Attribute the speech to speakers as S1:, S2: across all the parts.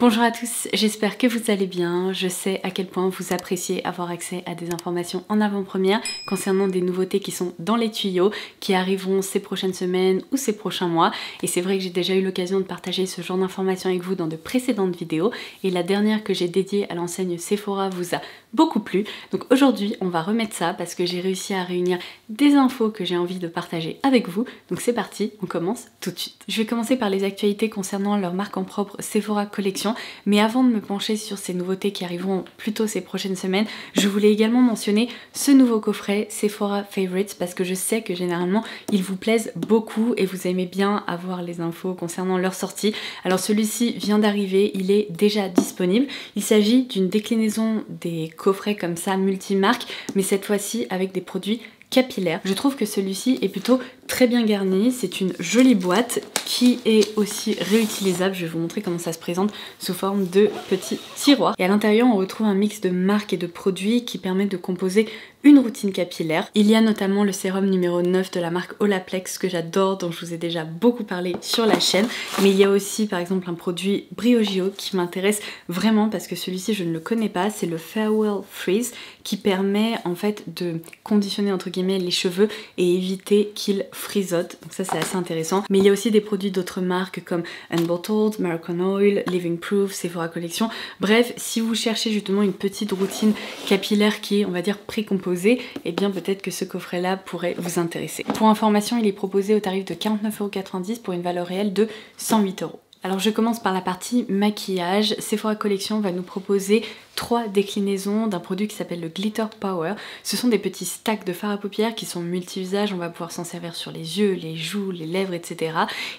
S1: Bonjour à tous, j'espère que vous allez bien. Je sais à quel point vous appréciez avoir accès à des informations en avant-première concernant des nouveautés qui sont dans les tuyaux, qui arriveront ces prochaines semaines ou ces prochains mois. Et c'est vrai que j'ai déjà eu l'occasion de partager ce genre d'informations avec vous dans de précédentes vidéos. Et la dernière que j'ai dédiée à l'enseigne Sephora vous a beaucoup plu. Donc aujourd'hui, on va remettre ça parce que j'ai réussi à réunir des infos que j'ai envie de partager avec vous. Donc c'est parti, on commence tout de suite. Je vais commencer par les actualités concernant leur marque en propre Sephora Collection. Mais avant de me pencher sur ces nouveautés qui arriveront plus tôt ces prochaines semaines, je voulais également mentionner ce nouveau coffret Sephora Favorites parce que je sais que généralement ils vous plaisent beaucoup et vous aimez bien avoir les infos concernant leur sortie. Alors celui-ci vient d'arriver, il est déjà disponible. Il s'agit d'une déclinaison des coffrets comme ça multimarques, mais cette fois-ci avec des produits capillaire. Je trouve que celui-ci est plutôt très bien garni, c'est une jolie boîte qui est aussi réutilisable. Je vais vous montrer comment ça se présente sous forme de petits tiroirs. Et à l'intérieur on retrouve un mix de marques et de produits qui permettent de composer une routine capillaire. Il y a notamment le sérum numéro 9 de la marque Olaplex que j'adore, dont je vous ai déjà beaucoup parlé sur la chaîne. Mais il y a aussi par exemple un produit Briogeo qui m'intéresse vraiment parce que celui-ci je ne le connais pas, c'est le Farewell Freeze qui permet en fait de conditionner entre guillemets les cheveux et éviter qu'ils frisotent. Donc ça c'est assez intéressant. Mais il y a aussi des produits d'autres marques comme Unbottled, Moroccan Oil, Living Proof, Sephora Collection. Bref, si vous cherchez justement une petite routine capillaire qui est on va dire précomposée, et bien peut-être que ce coffret là pourrait vous intéresser. Pour information, il est proposé au tarif de 49,90 € pour une valeur réelle de 108 €. Alors je commence par la partie maquillage. Sephora Collection va nous proposer 3 déclinaisons d'un produit qui s'appelle le Glitter Power. Ce sont des petits stacks de fard à paupières qui sont multi-usages, on va pouvoir s'en servir sur les yeux, les joues, les lèvres, etc.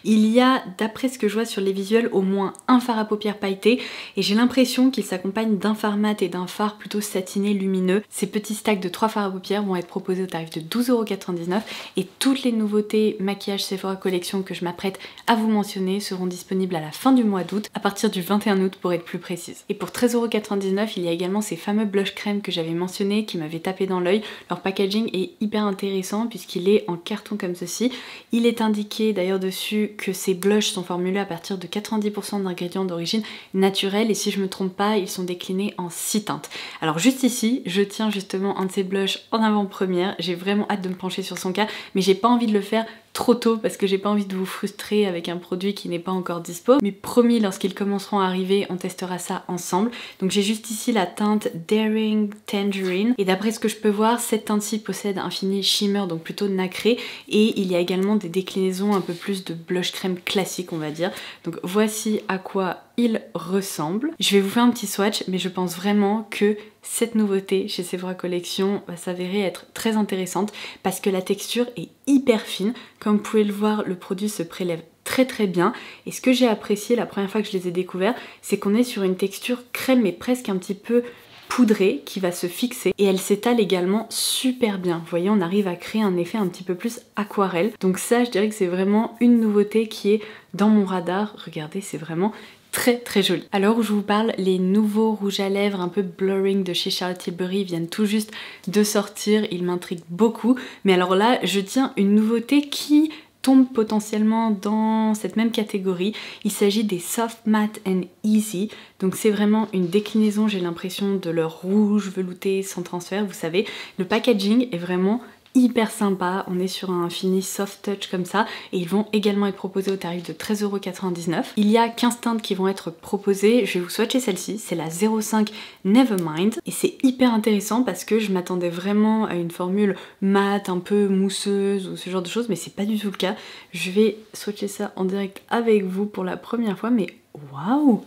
S1: Il y a, d'après ce que je vois sur les visuels, au moins un fard à paupières pailleté et j'ai l'impression qu'il s'accompagne d'un fard mat et d'un fard plutôt satiné lumineux. Ces petits stacks de 3 fards à paupières vont être proposés au tarif de 12,99 € et toutes les nouveautés maquillage Sephora Collection que je m'apprête à vous mentionner seront disponibles à la fin du mois d'août, à partir du 21 août pour être plus précise. Et pour 13,99 €, il y a également ces fameux blush crème que j'avais mentionné, qui m'avaient tapé dans l'œil. Leur packaging est hyper intéressant puisqu'il est en carton comme ceci. Il est indiqué d'ailleurs dessus que ces blushs sont formulés à partir de 90% d'ingrédients d'origine naturelle et si je me trompe pas, ils sont déclinés en 6 teintes. Alors juste ici, je tiens justement un de ces blushs en avant-première. J'ai vraiment hâte de me pencher sur son cas, mais j'ai pas envie de le faire trop tôt parce que j'ai pas envie de vous frustrer avec un produit qui n'est pas encore dispo. Mais promis, lorsqu'ils commenceront à arriver, on testera ça ensemble. Donc j'ai juste ici la teinte Daring Tangerine. Et d'après ce que je peux voir, cette teinte-ci possède un fini shimmer, donc plutôt nacré. Et il y a également des déclinaisons un peu plus de blush crème classique, on va dire. Donc voici à quoi il ressemble. Je vais vous faire un petit swatch, mais je pense vraiment que cette nouveauté chez Sephora Collection va s'avérer être très intéressante parce que la texture est hyper fine. Comme vous pouvez le voir, le produit se prélève très bien et ce que j'ai apprécié la première fois que je les ai découverts, c'est qu'on est sur une texture crème mais presque un petit peu poudrée qui va se fixer et elle s'étale également super bien. Vous voyez, on arrive à créer un effet un petit peu plus aquarelle. Donc ça, je dirais que c'est vraiment une nouveauté qui est dans mon radar. Regardez, c'est vraiment très joli. À l'heure où je vous parle, les nouveaux rouges à lèvres un peu blurring de chez Charlotte Tilbury viennent tout juste de sortir, ils m'intriguent beaucoup. Mais alors là, je tiens une nouveauté qui tombe potentiellement dans cette même catégorie. Il s'agit des Soft Matte and Easy. Donc c'est vraiment une déclinaison, j'ai l'impression, de leur rouge velouté sans transfert, vous savez. Le packaging est vraiment hyper sympa, on est sur un fini soft touch comme ça et ils vont également être proposés au tarif de 13,99 €. Il y a 15 teintes qui vont être proposées, je vais vous swatcher celle-ci, c'est la 05 Nevermind et c'est hyper intéressant parce que je m'attendais vraiment à une formule mate, un peu mousseuse ou ce genre de choses mais c'est pas du tout le cas. Je vais swatcher ça en direct avec vous pour la première fois mais waouh!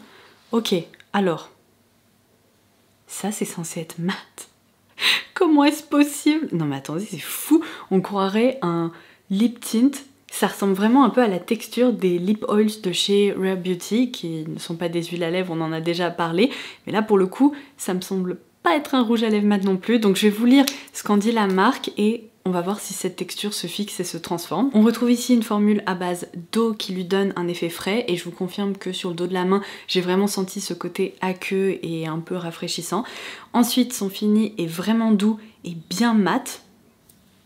S1: Ok, alors, ça c'est censé être mat. Comment est-ce possible? Non mais attendez, c'est fou. On croirait un lip tint. Ça ressemble vraiment un peu à la texture des lip oils de chez Rare Beauty, qui ne sont pas des huiles à lèvres, on en a déjà parlé. Mais là pour le coup, ça me semble pas être un rouge à lèvres mat non plus. Donc je vais vous lire ce qu'en dit la marque et on va voir si cette texture se fixe et se transforme. On retrouve ici une formule à base d'eau qui lui donne un effet frais et je vous confirme que sur le dos de la main, j'ai vraiment senti ce côté aqueux et un peu rafraîchissant. Ensuite, son fini est vraiment doux et bien mat.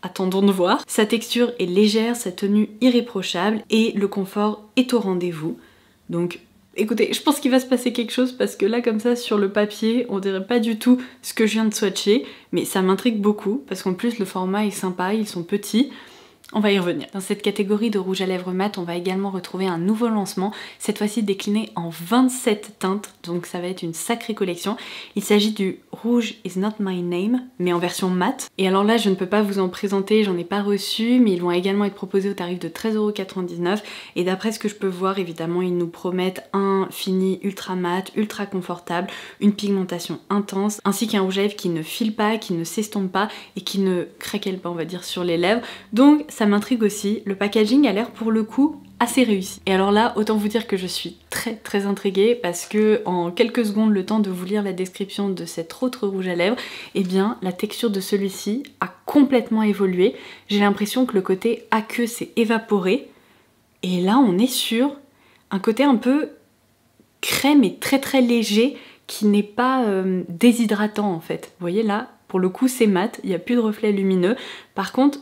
S1: Attendons de voir. Sa texture est légère, sa tenue irréprochable et le confort est au rendez-vous. Donc Écoutez, je pense qu'il va se passer quelque chose parce que là comme ça sur le papier on dirait pas du tout ce que je viens de swatcher, mais ça m'intrigue beaucoup parce qu'en plus le format est sympa, ils sont petits. On va y revenir. Dans cette catégorie de rouge à lèvres mat, on va également retrouver un nouveau lancement, cette fois-ci décliné en 27 teintes, donc ça va être une sacrée collection. Il s'agit du Rouge is not my name, mais en version mat. Et alors là, je ne peux pas vous en présenter, j'en ai pas reçu, mais ils vont également être proposés au tarif de 13,99 €. Et d'après ce que je peux voir, évidemment, ils nous promettent un fini ultra mat, ultra confortable, une pigmentation intense, ainsi qu'un rouge à lèvres qui ne file pas, qui ne s'estompe pas et qui ne craquelle pas, on va dire, sur les lèvres. Donc ça m'intrigue aussi, le packaging a l'air pour le coup assez réussi. Et alors là, autant vous dire que je suis très intriguée parce que en quelques secondes, le temps de vous lire la description de cet autre rouge à lèvres, eh bien la texture de celui-ci a complètement évolué. J'ai l'impression que le côté aqueux s'est évaporé. Et là, on est sur un côté un peu crème et très léger qui n'est pas déshydratant en fait. Vous voyez là, pour le coup c'est mat, il n'y a plus de reflets lumineux. Par contre,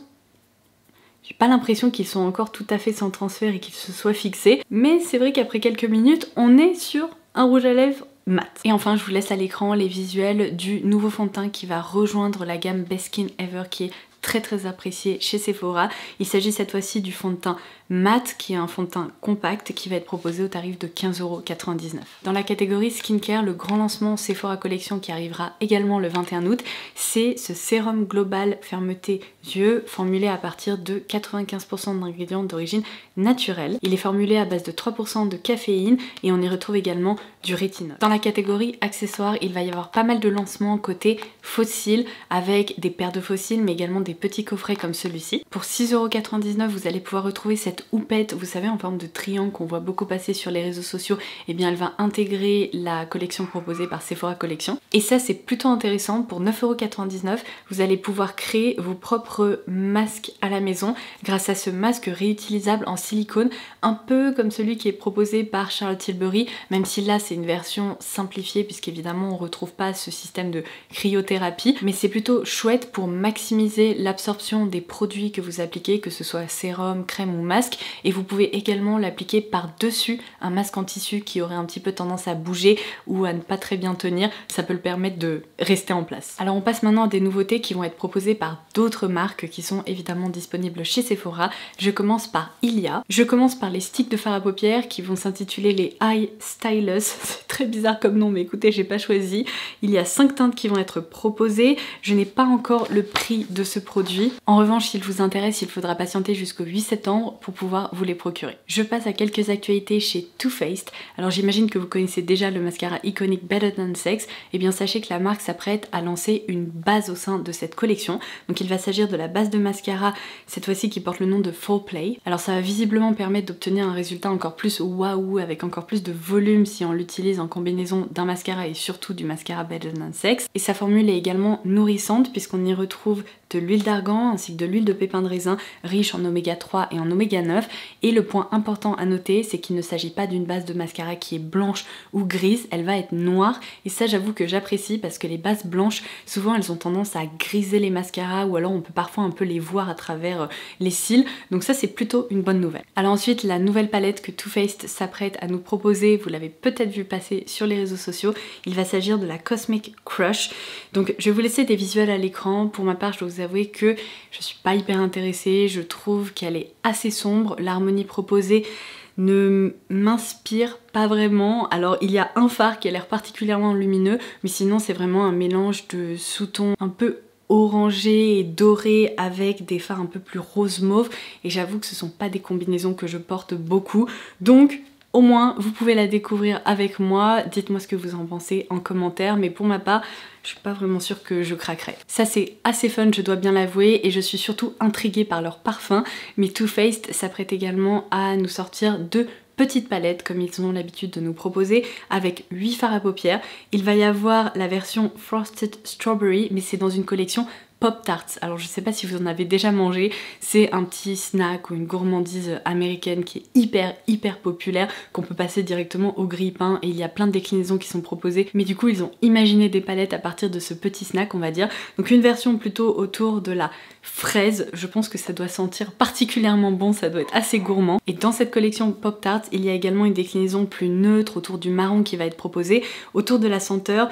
S1: j'ai pas l'impression qu'ils sont encore tout à fait sans transfert et qu'ils se soient fixés, mais c'est vrai qu'après quelques minutes, on est sur un rouge à lèvres mat. Et enfin, je vous laisse à l'écran les visuels du nouveau fond de teint qui va rejoindre la gamme Best Skin Ever qui est très apprécié chez Sephora. Il s'agit cette fois-ci du fond de teint mat qui est un fond de teint compact qui va être proposé au tarif de 15,99 €. Dans la catégorie skincare, le grand lancement Sephora Collection qui arrivera également le 21 août, c'est ce sérum global fermeté yeux formulé à partir de 95% d'ingrédients d'origine naturelle. Il est formulé à base de 3% de caféine et on y retrouve également du rétinol. Dans la catégorie accessoires, il va y avoir pas mal de lancements côté fossiles avec des paires de fossiles mais également des petits coffrets comme celui-ci. Pour 6,99 €, vous allez pouvoir retrouver cette houppette, vous savez, en forme de triangle qu'on voit beaucoup passer sur les réseaux sociaux. Et bien elle va intégrer la collection proposée par Sephora Collection. Et ça c'est plutôt intéressant. Pour 9,99 €, vous allez pouvoir créer vos propres masques à la maison grâce à ce masque réutilisable en silicone, un peu comme celui qui est proposé par Charlotte Tilbury, même si là c'est une version simplifiée puisqu'évidemment on retrouve pas ce système de cryothérapie, mais c'est plutôt chouette pour maximiser l'absorption des produits que vous appliquez, que ce soit sérum, crème ou masque, et vous pouvez également l'appliquer par-dessus un masque en tissu qui aurait un petit peu tendance à bouger ou à ne pas très bien tenir, ça peut le permettre de rester en place. Alors on passe maintenant à des nouveautés qui vont être proposées par d'autres marques qui sont évidemment disponibles chez Sephora. Je commence par Ilia. Je commence par les sticks de fard à paupières qui vont s'intituler les Eye Stylus. C'est très bizarre comme nom mais écoutez, j'ai pas choisi. Il y a 5 teintes qui vont être proposées. Je n'ai pas encore le prix de ce produit. En revanche, s'il vous intéresse, il faudra patienter jusqu'au 8 septembre pour pouvoir vous les procurer. Je passe à quelques actualités chez Too Faced. Alors j'imagine que vous connaissez déjà le mascara iconique Better Than Sex. Et bien sachez que la marque s'apprête à lancer une base au sein de cette collection. Donc il va s'agir de la base de mascara, cette fois-ci qui porte le nom de Full Play. Alors ça va visiblement permettre d'obtenir un résultat encore plus waouh, avec encore plus de volume si on l'utilise en combinaison d'un mascara et surtout du mascara Better Than Sex. Et sa formule est également nourrissante puisqu'on y retrouve de l'huile d'argan ainsi que de l'huile de pépin de raisin riche en oméga 3 et en oméga 9. Et le point important à noter, c'est qu'il ne s'agit pas d'une base de mascara qui est blanche ou grise, elle va être noire. Et ça j'avoue que j'apprécie parce que les bases blanches, souvent elles ont tendance à griser les mascaras ou alors on peut parfois un peu les voir à travers les cils. Donc ça c'est plutôt une bonne nouvelle. Alors ensuite, la nouvelle palette que Too Faced s'apprête à nous proposer, vous l'avez peut-être vu passer sur les réseaux sociaux, il va s'agir de la Cosmic Crush. Donc je vais vous laisser des visuels à l'écran. Pour ma part, je dois vous avouer que je suis pas hyper intéressée, je trouve qu'elle est assez sombre, l'harmonie proposée ne m'inspire pas vraiment. Alors il y a un fard qui a l'air particulièrement lumineux, mais sinon c'est vraiment un mélange de sous-tons un peu orangé et doré avec des fards un peu plus rose mauve, et j'avoue que ce sont pas des combinaisons que je porte beaucoup, donc au moins vous pouvez la découvrir avec moi. Dites-moi ce que vous en pensez en commentaire, mais pour ma part je suis pas vraiment sûre que je craquerai. Ça c'est assez fun, je dois bien l'avouer, et je suis surtout intriguée par leur parfum. Mais Too Faced s'apprête également à nous sortir deux petites palettes comme ils ont l'habitude de nous proposer, avec 8 fards à paupières. Il va y avoir la version Frosted Strawberry, mais c'est dans une collection Pop-Tarts. Alors je sais pas si vous en avez déjà mangé, c'est un petit snack ou une gourmandise américaine qui est hyper populaire, qu'on peut passer directement au grille-pain, et il y a plein de déclinaisons qui sont proposées, mais du coup ils ont imaginé des palettes à partir de ce petit snack, on va dire. Donc une version plutôt autour de la fraise, je pense que ça doit sentir particulièrement bon, ça doit être assez gourmand. Et dans cette collection Pop-Tarts, il y a également une déclinaison plus neutre autour du marron qui va être proposée, autour de la senteur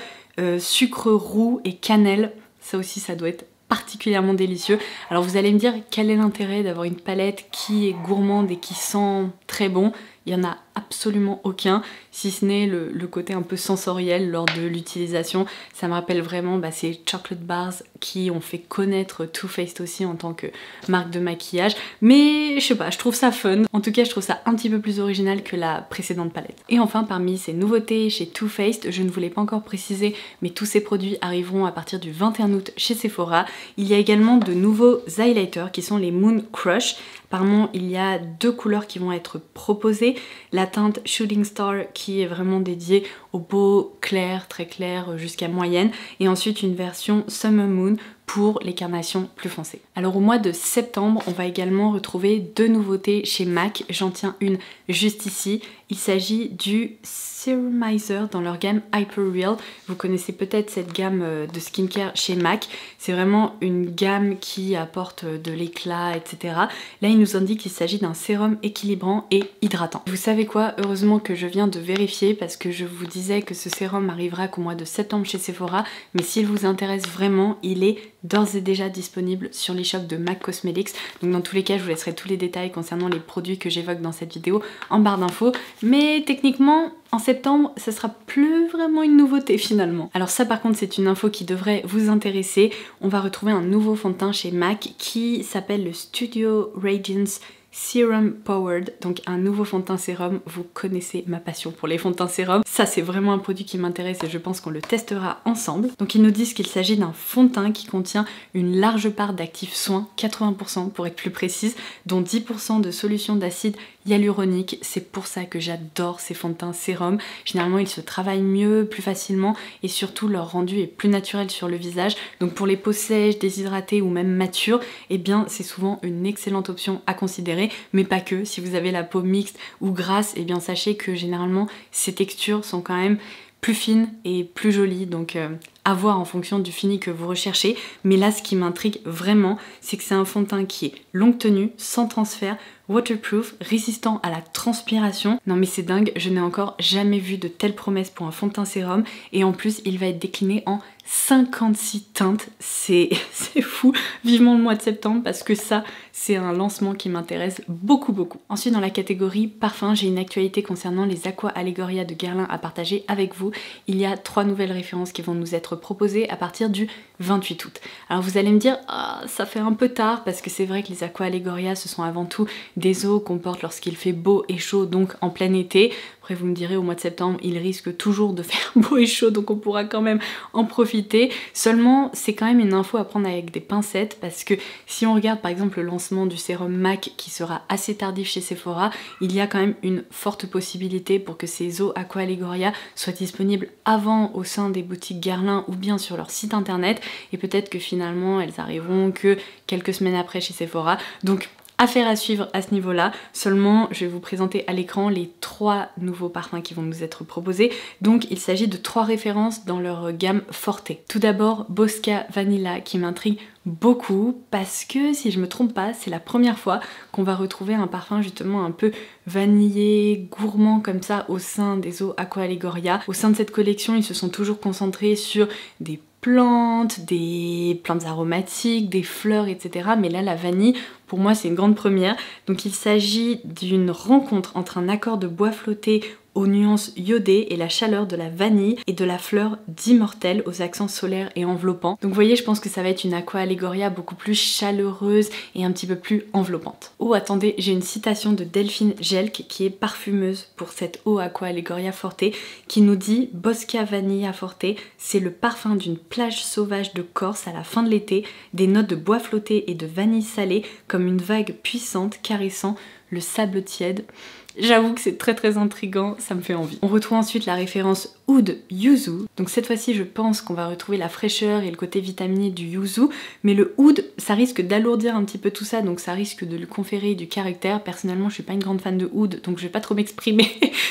S1: sucre roux et cannelle. Ça aussi, ça doit être particulièrement délicieux. Alors vous allez me dire quel est l'intérêt d'avoir une palette qui est gourmande et qui sent très bon. Il n'y en a absolument aucun, si ce n'est le côté un peu sensoriel lors de l'utilisation. Ça me rappelle vraiment ces chocolate bars qui ont fait connaître Too Faced aussi en tant que marque de maquillage. Mais je sais pas, je trouve ça fun. En tout cas, je trouve ça un petit peu plus original que la précédente palette. Et enfin, parmi ces nouveautés chez Too Faced, je ne vous l'ai pas encore précisé, mais tous ces produits arriveront à partir du 21 août chez Sephora. Il y a également de nouveaux highlighters qui sont les Moon Crush. Apparemment, il y a 2 couleurs qui vont être proposées. La teinte Shooting Star qui est vraiment dédiée aux peaux claires, très claires jusqu'à moyenne. Et ensuite une version Summer Moon pour les carnations plus foncées. Alors au mois de septembre, on va également retrouver 2 nouveautés chez MAC. J'en tiens une juste ici. Il s'agit du Serumizer dans leur gamme Hyper Real. Vous connaissez peut-être cette gamme de skincare chez MAC. C'est vraiment une gamme qui apporte de l'éclat, etc. Là, il nous indique qu'il s'agit d'un sérum équilibrant et hydratant. Vous savez quoi? Heureusement que je viens de vérifier parce que je vous disais que ce sérum arrivera qu'au mois de septembre chez Sephora. Mais s'il vous intéresse vraiment, il est d'ores et déjà disponible sur l'e-shop de MAC Cosmetics. Donc dans tous les cas, je vous laisserai tous les détails concernant les produits que j'évoque dans cette vidéo en barre d'infos. Mais techniquement, en septembre, ça sera plus vraiment une nouveauté finalement. Alors ça par contre, c'est une info qui devrait vous intéresser. On va retrouver un nouveau fond de teint chez MAC qui s'appelle le Studio Radiance Serum Powered, donc un nouveau fond de teint sérum. Vous connaissez ma passion pour les fonds de teint sérum. Ça, c'est vraiment un produit qui m'intéresse et je pense qu'on le testera ensemble. Donc ils nous disent qu'il s'agit d'un fond de teint qui contient une large part d'actifs soins, 80% pour être plus précise, dont 10% de solution d'acide hyaluronique. C'est pour ça que j'adore ces fonds de teint sérum. Généralement, ils se travaillent mieux, plus facilement et surtout leur rendu est plus naturel sur le visage. Donc pour les peaux sèches, déshydratées ou même matures, eh bien c'est souvent une excellente option à considérer. Mais pas que, si vous avez la peau mixte ou grasse, eh bien sachez que généralement ces textures sont quand même plus fines et plus jolies, donc à voir en fonction du fini que vous recherchez. Mais là, ce qui m'intrigue vraiment, c'est que c'est un fond de teint qui est longue tenue, sans transfert, waterproof, résistant à la transpiration. Non mais c'est dingue, je n'ai encore jamais vu de telles promesses pour un fond de teint sérum, et en plus il va être décliné en 56 teintes, c'est fou. Vivement le mois de septembre parce que ça, c'est un lancement qui m'intéresse beaucoup. Ensuite, dans la catégorie parfum, j'ai une actualité concernant les Aqua Allegoria de Guerlain à partager avec vous. Il y a 3 nouvelles références qui vont nous être proposées à partir du 28 août. Alors vous allez me dire, ah, ça fait un peu tard parce que c'est vrai que les Aqua Allegoria, ce sont avant tout des eaux qu'on porte lorsqu'il fait beau et chaud, donc en plein été. Après vous me direz, au mois de septembre, il risque toujours de faire beau et chaud, donc on pourra quand même en profiter. Seulement, c'est quand même une info à prendre avec des pincettes, parce que si on regarde par exemple le lancement du sérum MAC qui sera assez tardif chez Sephora, il y a quand même une forte possibilité pour que ces eaux Aqua Allegoria soient disponibles avant au sein des boutiques Guerlain ou bien sur leur site internet, et peut-être que finalement elles arriveront que quelques semaines après chez Sephora. Donc affaire à suivre à ce niveau-là. Seulement, je vais vous présenter à l'écran les 3 nouveaux parfums qui vont nous être proposés. Donc, il s'agit de 3 références dans leur gamme Forte. Tout d'abord, Bosca Vanilla qui m'intrigue beaucoup parce que, si je me trompe pas, c'est la première fois qu'on va retrouver un parfum justement un peu vanillé, gourmand comme ça au sein des eaux Aqua Allegoria. Au sein de cette collection, ils se sont toujours concentrés sur des plantes aromatiques, des fleurs, etc. Mais là, la vanille, pour moi, c'est une grande première. Donc il s'agit d'une rencontre entre un accord de bois flotté aux nuances iodées et la chaleur de la vanille et de la fleur d'immortel aux accents solaires et enveloppants. Donc vous voyez, je pense que ça va être une Aqua Allegoria beaucoup plus chaleureuse et un petit peu plus enveloppante. Oh attendez, j'ai une citation de Delphine Gelk qui est parfumeuse pour cette eau Aqua Allegoria Forte qui nous dit: Bosca Vanilla Forte, c'est le parfum d'une plage sauvage de Corse à la fin de l'été, des notes de bois flotté et de vanille salée comme une vague puissante caressant le sable tiède. J'avoue que c'est très intriguant, ça me fait envie. On retrouve ensuite la référence Oud Yuzu. Donc cette fois-ci, je pense qu'on va retrouver la fraîcheur et le côté vitaminé du yuzu, mais le oud, ça risque d'alourdir un petit peu tout ça, donc ça risque de lui conférer du caractère. Personnellement, je suis pas une grande fan de oud, donc je vais pas trop m'exprimer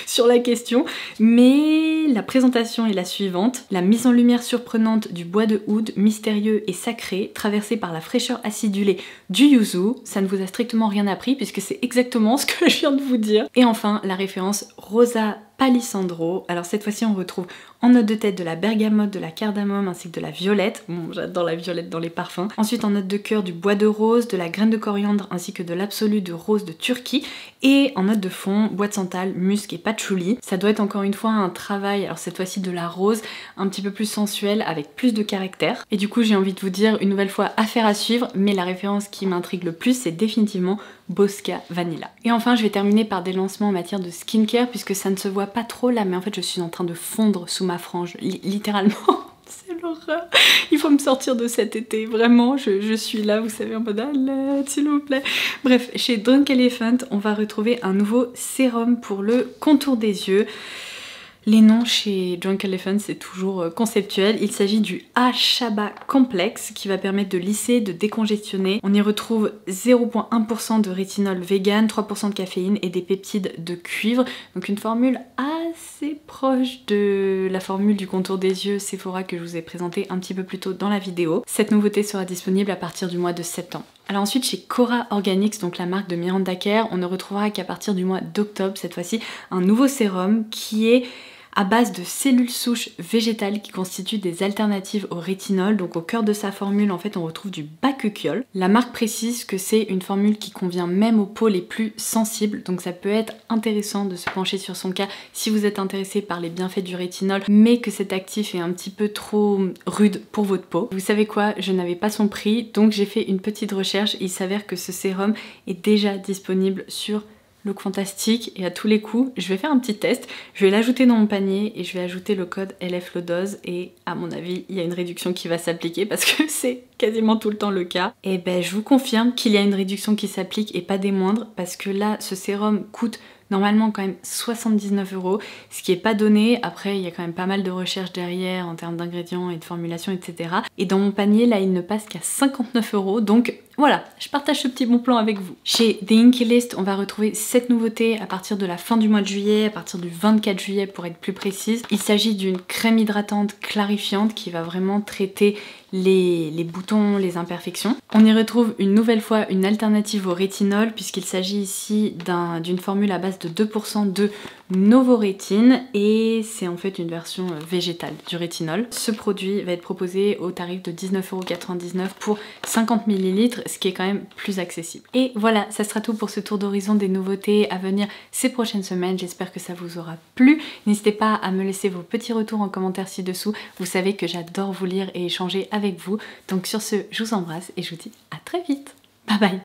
S1: sur la question, mais la présentation est la suivante. La mise en lumière surprenante du bois de oud, mystérieux et sacré, traversé par la fraîcheur acidulée du yuzu. Ça ne vous a strictement rien appris, puisque c'est exactement ce que je viens de vous dire. Et enfin, la référence Rosa Palissandro. Alors cette fois-ci on retrouve en note de tête de la bergamote, de la cardamome ainsi que de la violette. Bon, j'adore la violette dans les parfums. Ensuite en note de cœur du bois de rose, de la graine de coriandre ainsi que de l'absolu de rose de Turquie. Et en note de fond, bois de santal, musc et patchouli. Ça doit être encore une fois un travail, alors cette fois-ci de la rose, un petit peu plus sensuel avec plus de caractère. Et du coup j'ai envie de vous dire une nouvelle fois affaire à suivre, mais la référence qui m'intrigue le plus c'est définitivement Bosca Vanilla. Et enfin je vais terminer par des lancements en matière de skincare puisque ça ne se voit pas trop là, mais en fait je suis en train de fondre sous ma frange, littéralement. C'est l'horreur. Il faut me sortir de cet été, vraiment, je suis là, vous savez, en mode à l'aide, s'il vous plaît. Bref, chez Drunk Elephant, on va retrouver un nouveau sérum pour le contour des yeux. Les noms chez Drunk Elephant, c'est toujours conceptuel. Il s'agit du Ashaba Complex qui va permettre de lisser, de décongestionner. On y retrouve 0,1% de rétinol vegan, 3% de caféine et des peptides de cuivre. Donc une formule assez proche de la formule du contour des yeux Sephora que je vous ai présentée un petit peu plus tôt dans la vidéo. Cette nouveauté sera disponible à partir du mois de septembre. Alors ensuite chez Cora Organics, donc la marque de Miranda Kerr, on ne retrouvera qu'à partir du mois d'octobre cette fois-ci un nouveau sérum qui est à base de cellules souches végétales qui constituent des alternatives au rétinol. Donc au cœur de sa formule, en fait, on retrouve du bakuchiol. La marque précise que c'est une formule qui convient même aux peaux les plus sensibles. Donc ça peut être intéressant de se pencher sur son cas si vous êtes intéressé par les bienfaits du rétinol, mais que cet actif est un petit peu trop rude pour votre peau. Vous savez quoi? Je n'avais pas son prix, donc j'ai fait une petite recherche. Il s'avère que ce sérum est déjà disponible sur Look Fantastic et à tous les coups je vais faire un petit test, je vais l'ajouter dans mon panier et je vais ajouter le code LFLODOSE et à mon avis il y a une réduction qui va s'appliquer parce que c'est quasiment tout le temps le cas. Et ben je vous confirme qu'il y a une réduction qui s'applique et pas des moindres parce que là ce sérum coûte normalement quand même 79 €, ce qui est pas donné. Après il y a quand même pas mal de recherches derrière en termes d'ingrédients et de formulation, etc. Et dans mon panier là il ne passe qu'à 59 €, donc voilà, je partage ce petit bon plan avec vous. Chez The Inkey List, on va retrouver cette nouveauté à partir de la fin du mois de juillet, à partir du 24 juillet pour être plus précise. Il s'agit d'une crème hydratante clarifiante qui va vraiment traiter les boutons, les imperfections. On y retrouve une nouvelle fois une alternative au rétinol puisqu'il s'agit ici d'une formule à base de 2% de novorétine et c'est en fait une version végétale du rétinol. Ce produit va être proposé au tarif de 19,99 € pour 50 ml, ce qui est quand même plus accessible. Et voilà, ça sera tout pour ce tour d'horizon des nouveautés à venir ces prochaines semaines. J'espère que ça vous aura plu. N'hésitez pas à me laisser vos petits retours en commentaire ci-dessous. Vous savez que j'adore vous lire et échanger avec vous. Donc sur ce, je vous embrasse et je vous dis à très vite. Bye bye.